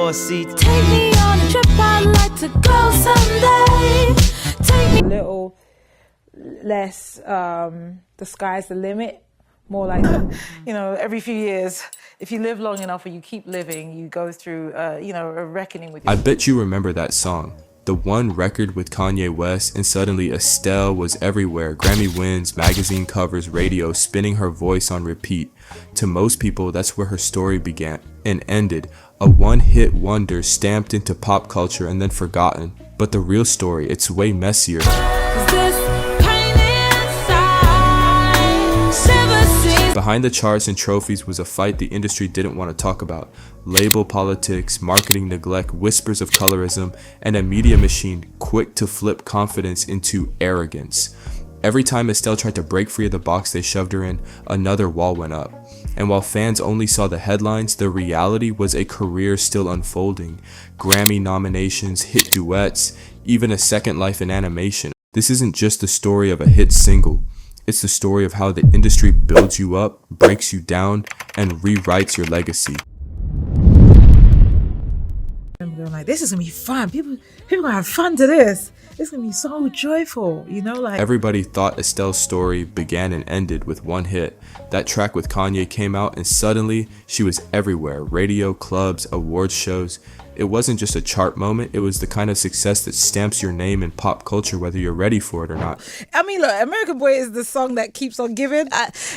floor seats. Take me on a trip, I'd like to go someday. Take me A little less, the sky's the limit, more like, You know, every few years, if you live long enough or you keep living, you go through, a reckoning with I bet you remember that song. The one record with Kanye West, and suddenly Estelle was everywhere. Grammy wins, magazine covers, radio, spinning her voice on repeat. To most people, that's where her story began and ended. A one-hit wonder stamped into pop culture and then forgotten. But the real story, it's way messier. Behind the charts and trophies was a fight the industry didn't want to talk about. Label politics, marketing neglect, whispers of colorism, and a media machine quick to flip confidence into arrogance. Every time Estelle tried to break free of the box they shoved her in, another wall went up. And while fans only saw the headlines, the reality was a career still unfolding. Grammy nominations, hit duets, even a second life in animation. This isn't just the story of a hit single. It's the story of how the industry builds you up, breaks you down, and rewrites your legacy. I'm going like, this is gonna be fun. People gonna have fun to this. It's gonna be so joyful, like. Everybody thought Estelle's story began and ended with one hit. That track with Kanye came out and suddenly she was everywhere. Radio, clubs, awards shows. It wasn't just a chart moment, it was the kind of success that stamps your name in pop culture whether you're ready for it or not. I mean, look, American Boy is the song that keeps on giving.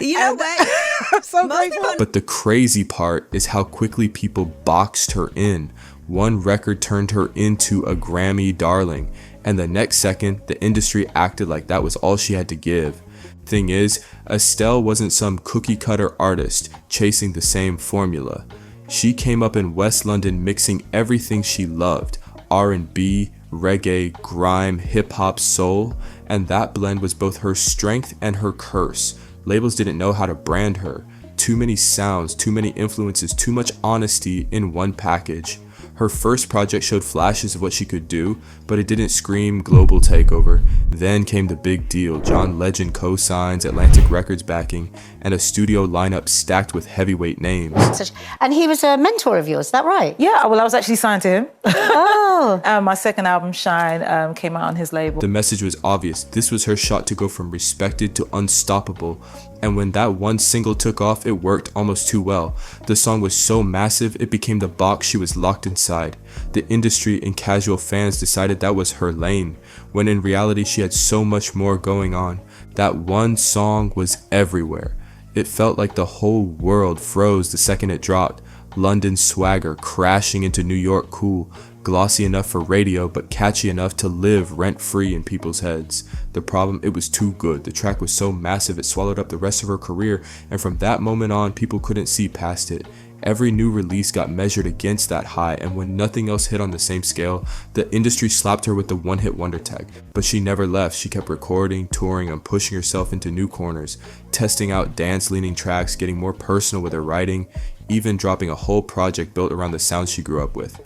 You know what? I'm so grateful. But the crazy part is how quickly people boxed her in. One record turned her into a Grammy darling, and the next second, the industry acted like that was all she had to give. Thing is, Estelle wasn't some cookie-cutter artist chasing the same formula. She came up in West London mixing everything she loved, R&B, reggae, grime, hip-hop, soul, and that blend was both her strength and her curse. Labels didn't know how to brand her. Too many sounds, too many influences, too much honesty in one package. Her first project showed flashes of what she could do, but it didn't scream global takeover. Then came the big deal. John Legend co-signs, Atlantic Records backing, and a studio lineup stacked with heavyweight names. And he was a mentor of yours, is that right? Yeah, well, I was actually signed to him. Oh. My second album, Shine, came out on his label. The message was obvious. This was her shot to go from respected to unstoppable. And when that one single took off, it worked almost too well. The song was so massive, it became the box she was locked inside. The industry and casual fans decided that was her lane, when in reality she had so much more going on. That one song was everywhere. It felt like the whole world froze the second it dropped. London swagger crashing into New York cool, glossy enough for radio but catchy enough to live rent-free in people's heads. The problem, it was too good. The track was so massive it swallowed up the rest of her career, and from that moment on people couldn't see past it. Every new release got measured against that high, and when nothing else hit on the same scale, the industry slapped her with the one-hit wonder tag. But she never left. She kept recording, touring, and pushing herself into new corners, testing out dance-leaning tracks, getting more personal with her writing, even dropping a whole project built around the sounds she grew up with.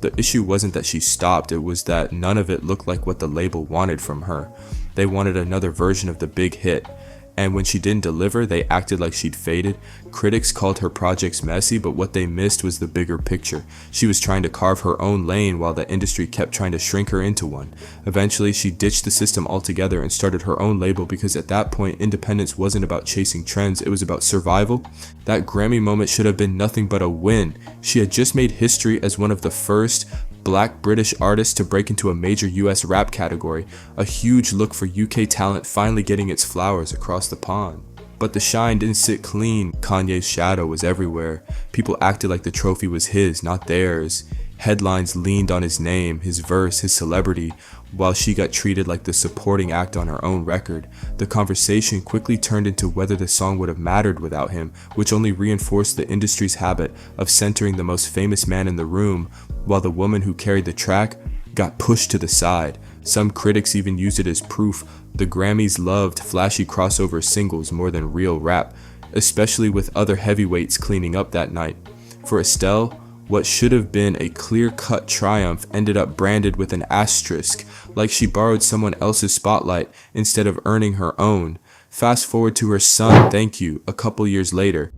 The issue wasn't that she stopped, it was that none of it looked like what the label wanted from her. They wanted another version of the big hit. And when she didn't deliver, they acted like she'd faded. Critics called her projects messy, but what they missed was the bigger picture. She was trying to carve her own lane while the industry kept trying to shrink her into one. Eventually, she ditched the system altogether and started her own label because at that point, independence wasn't about chasing trends, it was about survival. That Grammy moment should have been nothing but a win. She had just made history as one of the first Black British artists to break into a major US rap category, a huge look for UK talent finally getting its flowers across the pond. But the shine didn't sit clean. Kanye's shadow was everywhere. People acted like the trophy was his, not theirs. Headlines leaned on his name, his verse, his celebrity, while she got treated like the supporting act on her own record. The conversation quickly turned into whether the song would have mattered without him, which only reinforced the industry's habit of centering the most famous man in the room, while the woman who carried the track got pushed to the side. Some critics even used it as proof the Grammys loved flashy crossover singles more than real rap, especially with other heavyweights cleaning up that night. For Estelle, what should have been a clear-cut triumph ended up branded with an asterisk, like she borrowed someone else's spotlight instead of earning her own. Fast forward to her son, Thank You, a couple years later.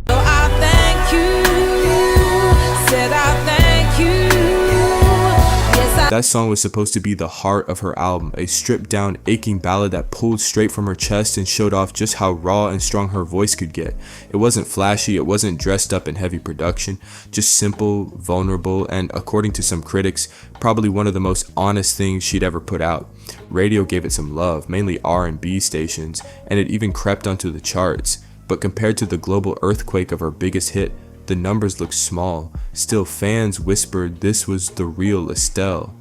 I thank you. That song was supposed to be the heart of her album, a stripped down, aching ballad that pulled straight from her chest and showed off just how raw and strong her voice could get. It wasn't flashy, it wasn't dressed up in heavy production, just simple, vulnerable, and according to some critics, probably one of the most honest things she'd ever put out. Radio gave it some love, mainly R&B stations, and it even crept onto the charts. But compared to the global earthquake of her biggest hit, the numbers looked small. Still, fans whispered this was the real Estelle.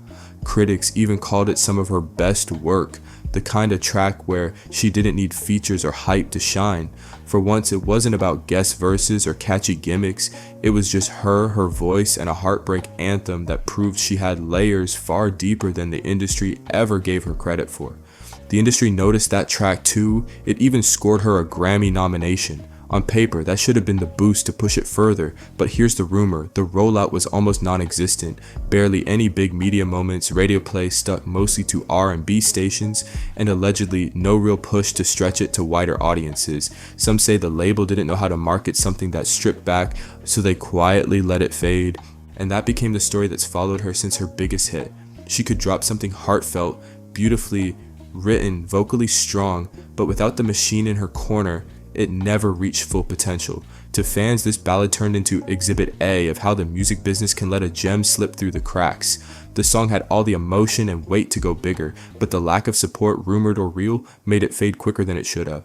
Critics even called it some of her best work, the kind of track where she didn't need features or hype to shine. For once, it wasn't about guest verses or catchy gimmicks, it was just her voice, and a heartbreak anthem that proved she had layers far deeper than the industry ever gave her credit for. The industry noticed that track too. It even scored her a Grammy nomination. On paper, that should have been the boost to push it further, but here's the rumor: the rollout was almost non-existent, barely any big media moments, radio play stuck mostly to R&B stations, and allegedly no real push to stretch it to wider audiences. Some say the label didn't know how to market something that stripped back, so they quietly let it fade, and that became the story that's followed her since her biggest hit. She could drop something heartfelt, beautifully written, vocally strong, but without the machine in her corner, it never reached full potential. To fans, this ballad turned into Exhibit A of how the music business can let a gem slip through the cracks. The song had all the emotion and weight to go bigger, but the lack of support, rumored or real, made it fade quicker than it should have.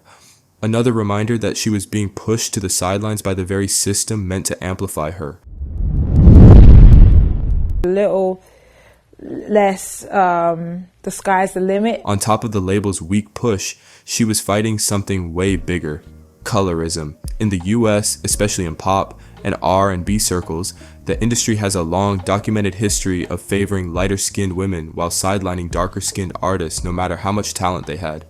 Another reminder that she was being pushed to the sidelines by the very system meant to amplify her. A little less, the sky's the limit. On top of the label's weak push, she was fighting something way bigger: colorism. In the US, especially in pop and R&B circles, the industry has a long documented history of favoring lighter-skinned women while sidelining darker-skinned artists no matter how much talent they had.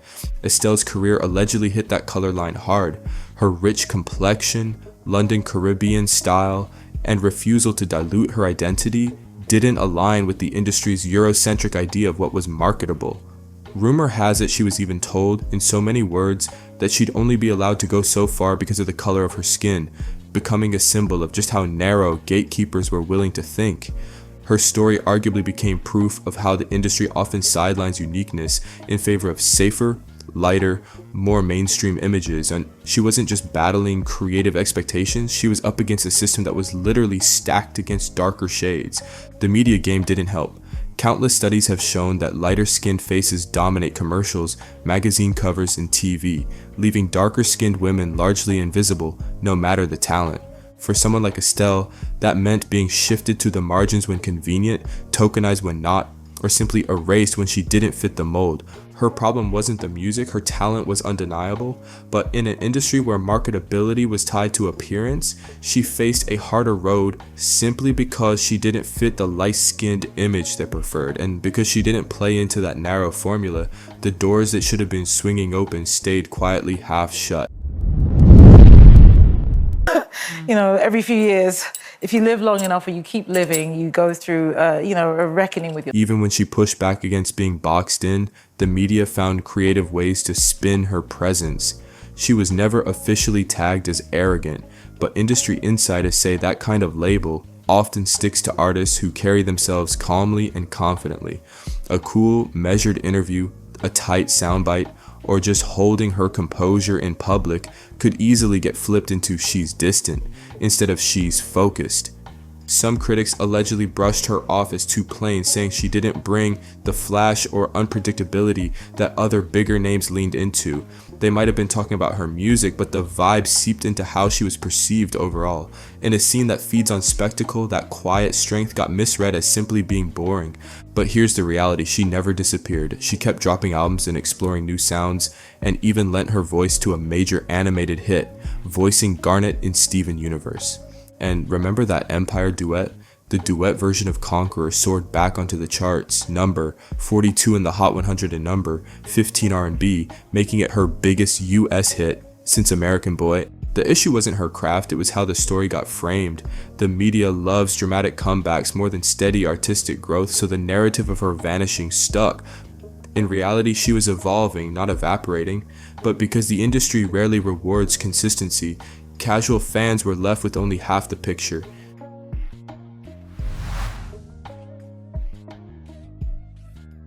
Estelle's career allegedly hit that color line hard. Her rich complexion, London Caribbean style, and refusal to dilute her identity didn't align with the industry's Eurocentric idea of what was marketable. Rumor has it she was even told, in so many words, that she'd only be allowed to go so far because of the color of her skin, becoming a symbol of just how narrow gatekeepers were willing to think. Her story arguably became proof of how the industry often sidelines uniqueness in favor of safer, lighter, more mainstream images, and she wasn't just battling creative expectations, she was up against a system that was literally stacked against darker shades. The media game didn't help. Countless studies have shown that lighter-skinned faces dominate commercials, magazine covers, and TV, leaving darker-skinned women largely invisible, no matter the talent. For someone like Estelle, that meant being shifted to the margins when convenient, tokenized when not, or simply erased when she didn't fit the mold. Her problem wasn't the music, her talent was undeniable, but in an industry where marketability was tied to appearance, she faced a harder road simply because she didn't fit the light-skinned image they preferred, and because she didn't play into that narrow formula, the doors that should have been swinging open stayed quietly half shut. You know, every few years, if you live long enough or you keep living, you go through, a reckoning with your... Even when she pushed back against being boxed in, the media found creative ways to spin her presence. She was never officially tagged as arrogant, but industry insiders say that kind of label often sticks to artists who carry themselves calmly and confidently. A cool, measured interview, a tight soundbite, or just holding her composure in public could easily get flipped into she's distant instead of she's focused. Some critics allegedly brushed her off as too plain, saying she didn't bring the flash or unpredictability that other bigger names leaned into. They might have been talking about her music, but the vibe seeped into how she was perceived overall. In a scene that feeds on spectacle, that quiet strength got misread as simply being boring. But here's the reality: she never disappeared. She kept dropping albums and exploring new sounds, and even lent her voice to a major animated hit, voicing Garnet in Steven Universe. And remember that Empire duet? The duet version of Conqueror soared back onto the charts, number 42 in the Hot 100 and number 15 R&B, making it her biggest US hit since American Boy. The issue wasn't her craft, it was how the story got framed. The media loves dramatic comebacks more than steady artistic growth, so the narrative of her vanishing stuck. In reality, she was evolving, not evaporating, but because the industry rarely rewards consistency, casual fans were left with only half the picture.